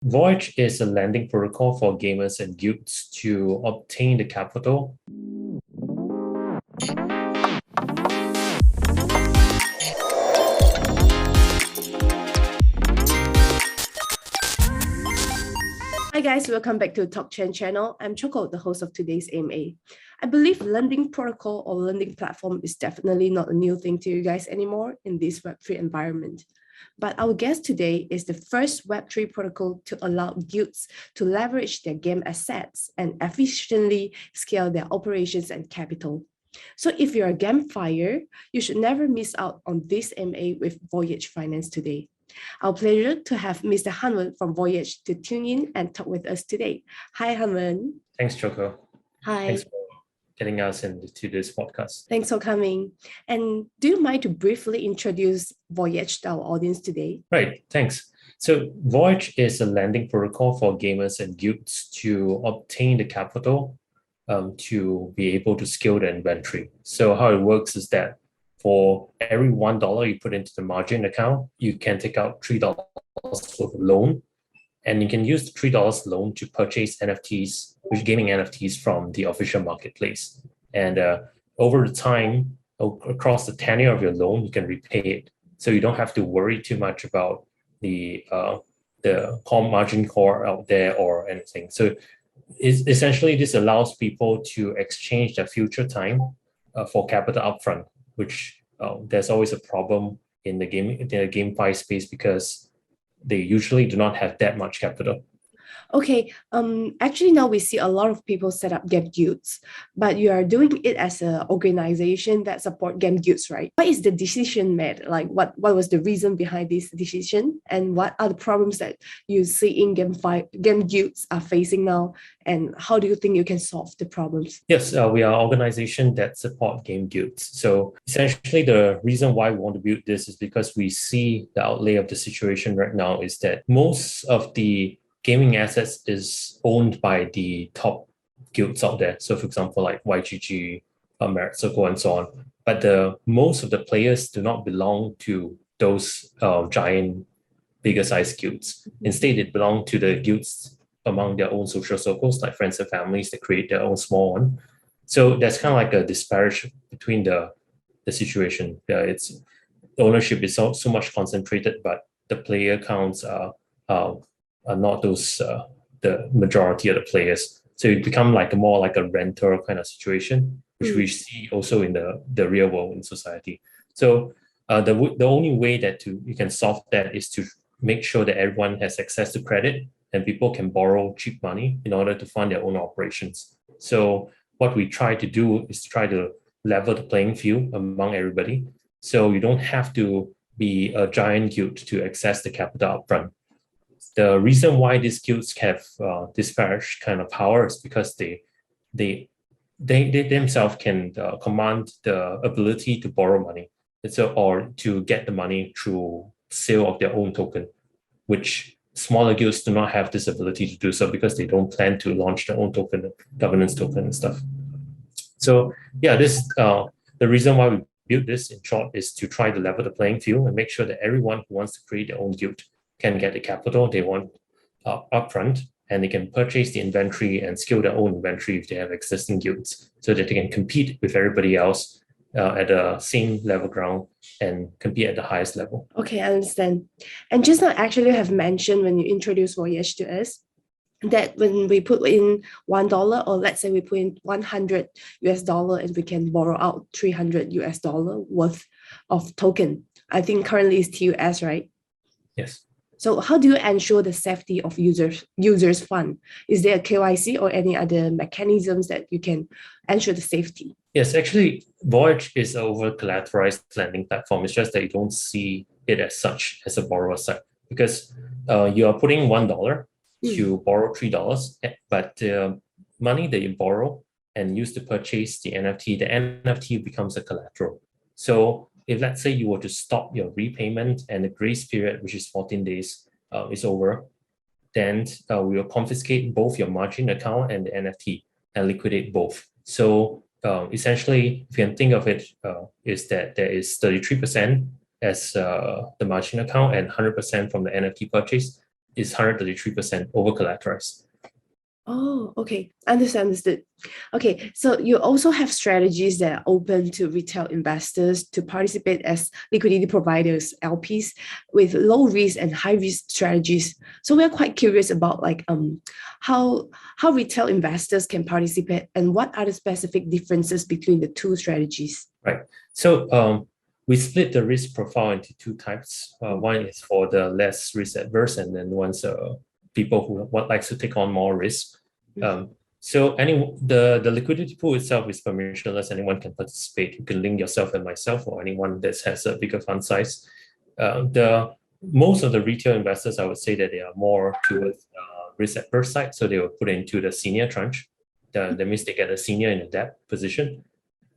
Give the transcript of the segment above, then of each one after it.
Voyage is a lending protocol for gamers and guilds to obtain the capital. Hi guys, welcome back to TALKCHAIN channel. I'm Choco, the host of today's AMA. I believe lending protocol or lending platform is definitely not a new thing to you guys anymore in this Web3 environment. But our guest today is the first Web3 protocol to allow guilds to leverage their game assets and efficiently scale their operations and capital. So if you're a GameFi-er, you should never miss out on this MA with Voyage Finance today. Our pleasure to have Mr. Hanwen from Voyage to tune in and talk with us today. Hi, Hanwen. Thanks, Choco. Hi. Thanks for getting us into this podcast. Thanks for coming. And do you mind to briefly introduce Voyage to our audience today? Right, thanks. So Voyage is a lending protocol for gamers and guilds to obtain the capital to be able to scale the inventory. So how it works is that for every $1 you put into the margin account, you can take out $3 worth of loan, and you can use the $3 loan to purchase NFTs, which gaming NFTs from the official marketplace. And over the time, across the tenure of your loan, you can repay it. So you don't have to worry too much about the margin call out there or anything. So essentially, this allows people to exchange their future time for capital upfront, which there's always a problem in the GameFi space because they usually do not have that much capital. Okay, actually now we see a lot of people set up game guilds, but you are doing it as an organization that support game guilds, right? What is the decision made? Like what was the reason behind this decision, and what are the problems that you see in game guilds are facing now, and how do you think you can solve the problems? Yes, we are an organization that support game guilds. So essentially the reason why we want to build this is because we see the outlay of the situation right now is that most of the gaming assets is owned by the top guilds out there. So for example, like YGG, Merit Circle, and so on. But most of the players do not belong to those giant, bigger size guilds. Instead, it belong to the guilds among their own social circles, like friends and families that create their own small one. So there's kind of like a disparity between the situation. It's ownership is so much concentrated, but the player counts are not those the majority of the players. So it become more like a renter kind of situation, which we see also in the real world in society. So the only way that you can solve that is to make sure that everyone has access to credit and people can borrow cheap money in order to fund their own operations. So what we try to do is try to level the playing field among everybody. So you don't have to be a giant guild to access the capital upfront. The reason why these guilds have disparate kind of power is because they themselves can command the ability to borrow money, or to get the money through sale of their own token, which smaller guilds do not have this ability to do so because they don't plan to launch their own token, governance token and stuff. So yeah, this the reason why we built this in short is to try to level the playing field and make sure that everyone who wants to create their own guild can get the capital they want upfront, and they can purchase the inventory and scale their own inventory if they have existing guilds, so that they can compete with everybody else at the same level ground and compete at the highest level. Okay, I understand. And just now actually have mentioned when you introduced Voyage to us that when we put in $1, or let's say we put in $100 and we can borrow out $300 worth of token. I think currently it's TUS, right? Yes. So how do you ensure the safety of users' fund? Is there a KYC or any other mechanisms that you can ensure the safety? Yes, actually, Voyage is an over-collateralized lending platform. It's just that you don't see it as such as a borrower side, because you are putting $1 to borrow $3, but the money that you borrow and use to purchase the NFT becomes a collateral. So if let's say you were to stop your repayment and the grace period, which is 14 days, is over, then we will confiscate both your margin account and the NFT and liquidate both. So essentially, if you can think of it, is that there is 33% as the margin account and 100% from the NFT purchase. is 133% over collateralized. Oh, okay. Understood. Okay, so you also have strategies that are open to retail investors to participate as liquidity providers, LPs, with low risk and high risk strategies. So we're quite curious about how retail investors can participate and what are the specific differences between the two strategies. Right. So we split the risk profile into two types. One is for the less risk adverse, and then one's people who likes to take on more risk. So the liquidity pool itself is permissionless. Anyone can participate. You can link yourself and myself, or anyone that has a bigger fund size. Most of the retail investors, I would say that they are more towards risk adverse side, so they will put into the senior tranche. That means they get a senior in a debt position.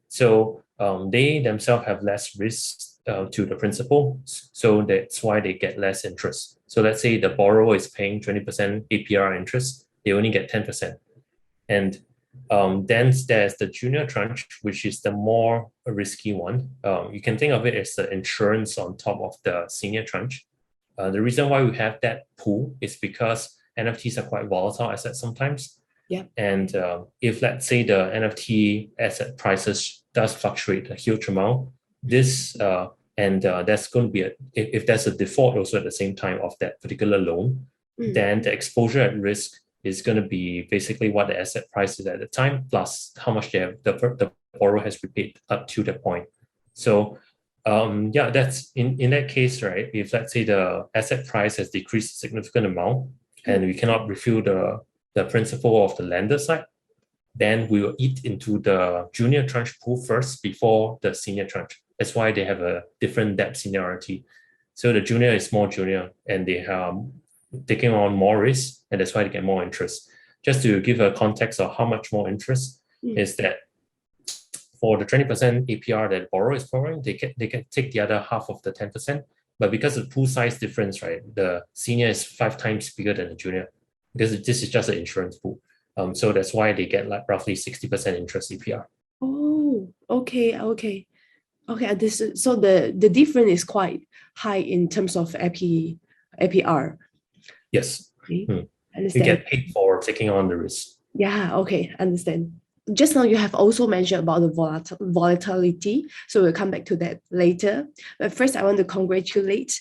So they themselves have less risk to the principal, so that's why they get less interest. So let's say the borrower is paying 20% APR interest, they only get 10%. And then there's the junior tranche, which is the more risky one. You can think of it as the insurance on top of the senior tranche. The reason why we have that pool is because NFTs are quite volatile assets sometimes. Yeah. And if, let's say, the NFT asset prices does fluctuate a huge amount, that's going to be if there's a default also at the same time of that particular loan, then the exposure at risk is going to be basically what the asset price is at the time plus how much the borrower has repaid up to that point. So that's in that case, right? If let's say the asset price has decreased a significant amount and we cannot refill the principal of the lender side, then we will eat into the junior tranche pool first before the senior tranche. That's why they have a different debt seniority. So the junior is more junior and they are taking on more risk, and that's why they get more interest. Just to give a context of how much more interest is that for the 20% APR that the borrower is borrowing, they can take the other half of the 10%. But because of the pool size difference, right, the senior is 5 times bigger than the junior because this is just an insurance pool. So that's why they get like roughly 60% interest APR. Oh, okay. So the difference is quite high in terms of APR. Yes. Okay. You get paid for taking on the risk. Yeah, okay, understand. Just now you have also mentioned about the volatility, so we'll come back to that later. But first, I want to congratulations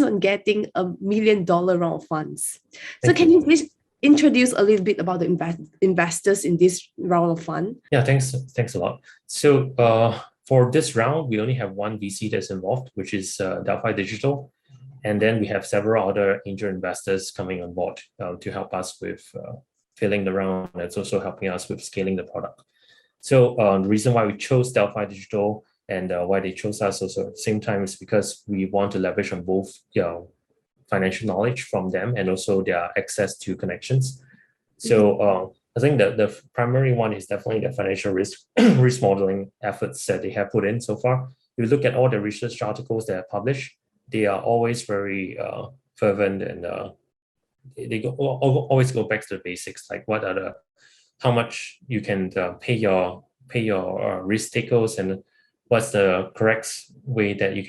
on getting $1 million round of funds. So can you please introduce a little bit about the investors in this round of fund? Yeah, thanks a lot. So for this round, we only have one VC that's involved, which is Delphi Digital. And then we have several other angel investors coming on board to help us with filling the round. It's also helping us with scaling the product. So the reason why we chose Delphi Digital and why they chose us also at the same time is because we want to leverage on both financial knowledge from them and also their access to connections. So I think that the primary one is definitely the financial risk modeling efforts that they have put in so far. If you look at all the research articles that are published, they are always very fervent and they always go back to the basics, like how much you can pay your risk takers and what's the correct way that you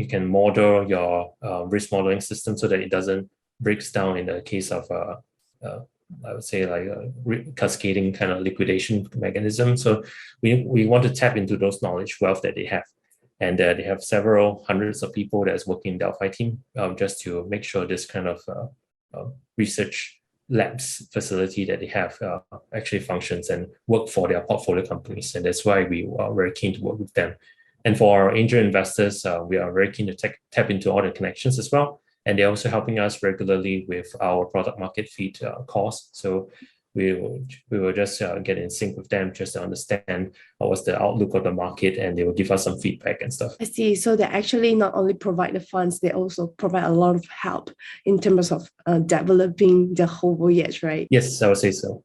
can model your risk modeling system so that it doesn't breaks down in the case of I would say like a cascading kind of liquidation mechanism. So we want to tap into those knowledge wealth that they have. And they have several hundreds of people that's working in Delphi team just to make sure this kind of research labs facility that they have actually functions and work for their portfolio companies. And that's why we are very keen to work with them. And for our angel investors, we are very keen to tap into all the connections as well. And they're also helping us regularly with our product market fit calls. So we will just get in sync with them just to understand what's the outlook of the market, and they will give us some feedback and stuff. I see. So they actually not only provide the funds, they also provide a lot of help in terms of developing the whole Voyage, right? Yes, I would say so.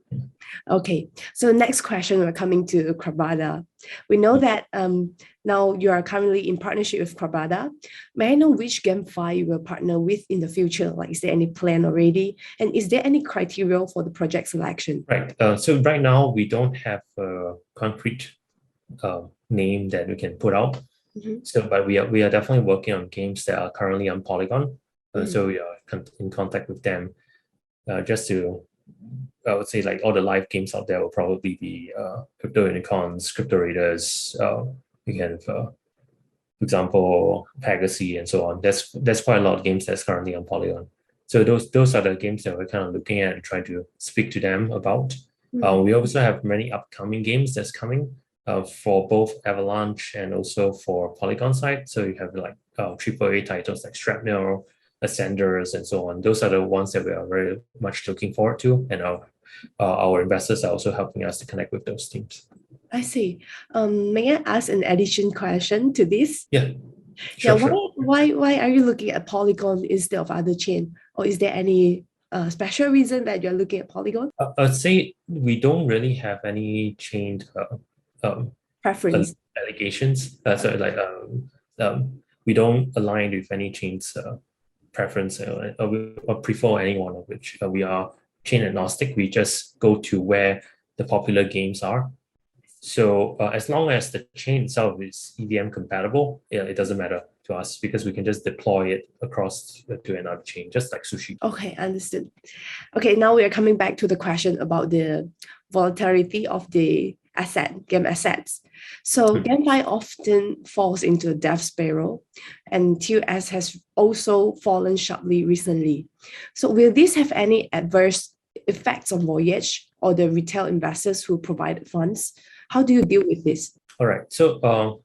Okay, so next question, we're coming to Crabada. We know that now you are currently in partnership with Crabada. May I know which GameFi you will partner with in the future? Like, is there any plan already? And is there any criteria for the project selection? Right. So right now we don't have a concrete name that we can put out. So, but we are definitely working on games that are currently on Polygon. So in contact with them, just to, I would say, like all the live games out there will probably be crypto unicorns, crypto raiders. We can, for example, Pegasus and so on. There's quite a lot of games that's currently on Polygon. So those are the games that we're kind of looking at and trying to speak to them about. We also have many upcoming games that's coming for both Avalanche and also for Polygon side. So you have like AAA titles like Shrapnel, Ascenders, and so on. Those are the ones that we are very much looking forward to, and our investors are also helping us to connect with those teams. I see. May I ask an addition question to this? Yeah. Sure. Why are you looking at Polygon instead of other chain? Or is there any special reason that you're looking at Polygon? I'd say we don't really have any chain preference allegations. We don't align with any chain's preference or prefer any one of which. We are chain agnostic. We just go to where the popular games are. So as long as the chain itself is EVM compatible, it doesn't matter to us because we can just deploy it across to another chain, just like Sushi. Okay, understood. Okay, now we are coming back to the question about the volatility of the game assets. So GameFi often falls into a death spiral, and TUS has also fallen sharply recently. So will this have any adverse effects on Voyage or the retail investors who provide funds? How do you deal with this? All right. So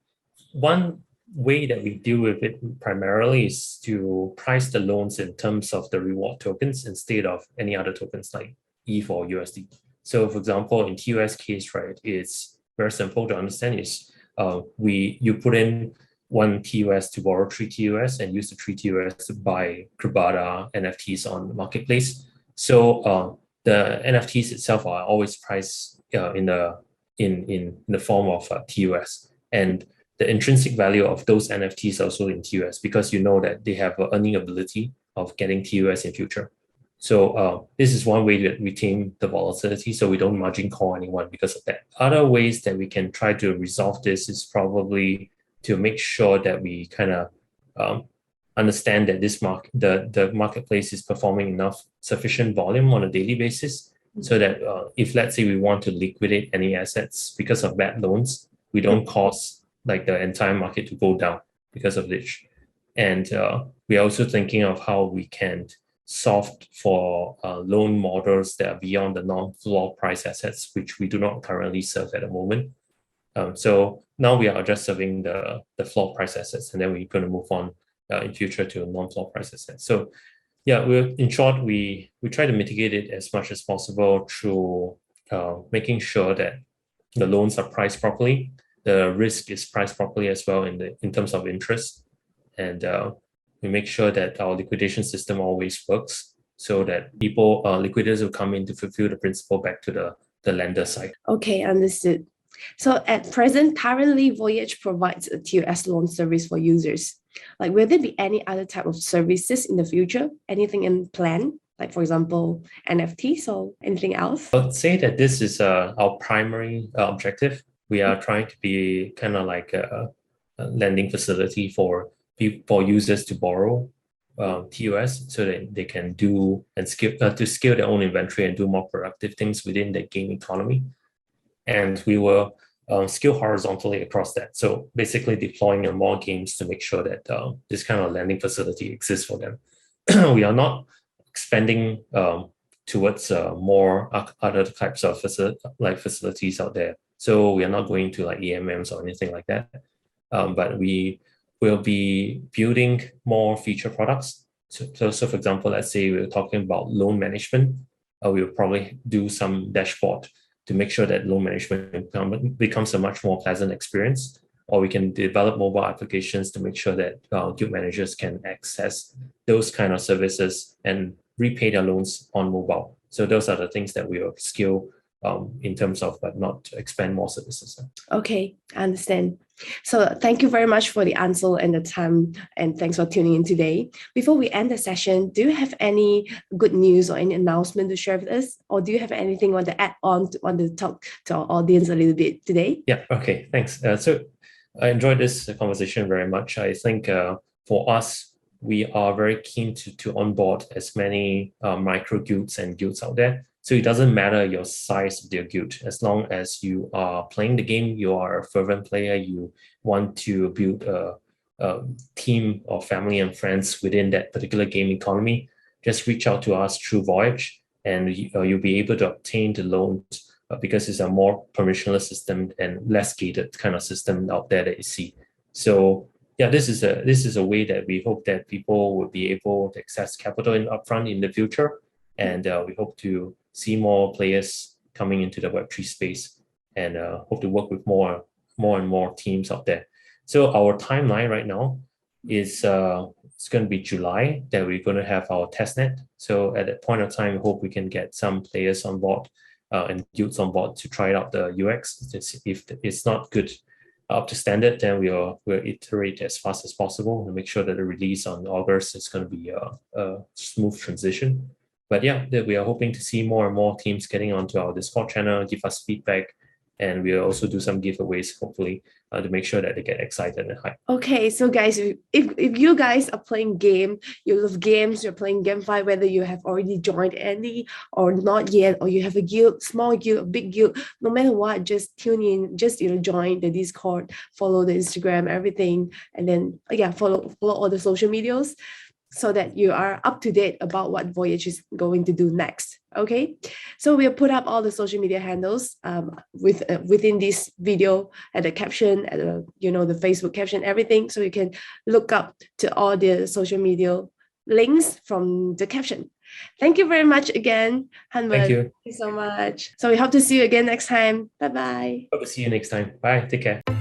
one way that we deal with it primarily is to price the loans in terms of the reward tokens instead of any other tokens like ETH or USD. So for example, in TUS case, right, it's very simple to understand is you put in 1 TUS to borrow 3 TUS and use the 3 TUS to buy Kribada NFTs on the marketplace. So the NFTs itself are always priced in the form of TUS, and the intrinsic value of those NFTs also in TUS because you know that they have an earning ability of getting TUS in future. So this is one way to retain the volatility, so we don't margin call anyone because of that. Other ways that we can try to resolve this is probably to make sure that we kind of understand that the marketplace is performing enough sufficient volume on a daily basis. So that if, let's say, we want to liquidate any assets because of bad loans, we don't cause like the entire market to go down because of this. And we're also thinking of how we can solve for loan models that are beyond the non-floor price assets, which we do not currently serve at the moment. So now we are just serving the floor price assets, and then we're going to move on in future to non-floor price assets. So yeah, in short, we try to mitigate it as much as possible through making sure that the loans are priced properly, the risk is priced properly as well in terms of interest, and we make sure that our liquidation system always works so that liquidators will come in to fulfill the principal back to the lender side. Okay, understood. So at present, currently Voyage provides a TUS loan service for users. Like, will there be any other type of services in the future? Anything in plan? Like, for example, NFTs or anything else? I would say that this is our primary objective. We are trying to be kind of like a lending facility for users to borrow TUS so that they can do and scale their own inventory and do more productive things within the game economy. And we will scale horizontally across that. So basically deploying more games to make sure that this kind of lending facility exists for them. We are not expanding towards more other types of facilities out there. So we are not going to like EMMs or anything like that. But we will be building more feature products. So for example, let's say we're talking about loan management. We'll probably do some dashboard to make sure that loan management becomes a much more pleasant experience. Or we can develop mobile applications to make sure that guild managers can access those kind of services and repay their loans on mobile. So those are the things that we will scale in terms of, but not to expand more services. Okay, I understand. So thank you very much for the answer and the time, and thanks for tuning in today. Before we end the session, do you have any good news or any announcement to share with us? Or do you have anything you want to add on to talk to our audience a little bit today? Yeah, okay, thanks. So I enjoyed this conversation very much. I think for us, we are very keen to onboard as many micro guilds and guilds out there. So it doesn't matter your size of your guild, as long as you are playing the game, you are a fervent player, you want to build a team of family and friends within that particular game economy, just reach out to us through Voyage, and you'll be able to obtain the loans because it's a more permissionless system and less gated kind of system out there that you see. So yeah, this is a way that we hope that people will be able to access capital upfront in the future, and we hope to see more players coming into the Web3 space, and hope to work with more and more teams out there. So our timeline right now is it's going to be July that we're going to have our testnet. So at that point of time, we hope we can get some players on board and guilds on board to try out the UX. If it's not good up to standard, then we'll iterate as fast as possible and make sure that the release on August is going to be a smooth transition. But yeah, we are hoping to see more and more teams getting onto our Discord channel, give us feedback, and we'll also do some giveaways, hopefully, to make sure that they get excited and hyped. Okay, so guys, if you guys are playing game, you love games, you're playing GameFi, whether you have already joined any or not yet, or you have a guild, small guild, a big guild, no matter what, just tune in, just join the Discord, follow the Instagram, everything, and then follow all the social medias, so that you are up to date about what Voyage is going to do next. Okay, so we'll put up all the social media handles within this video, at the caption, at the the Facebook caption, everything, so you can look up to all the social media links from the caption. Thank you very much again, Hanwen. Thank you. Thank you so much. So we hope to see you again next time. Bye bye. Hope to see you next time. Bye. Take care.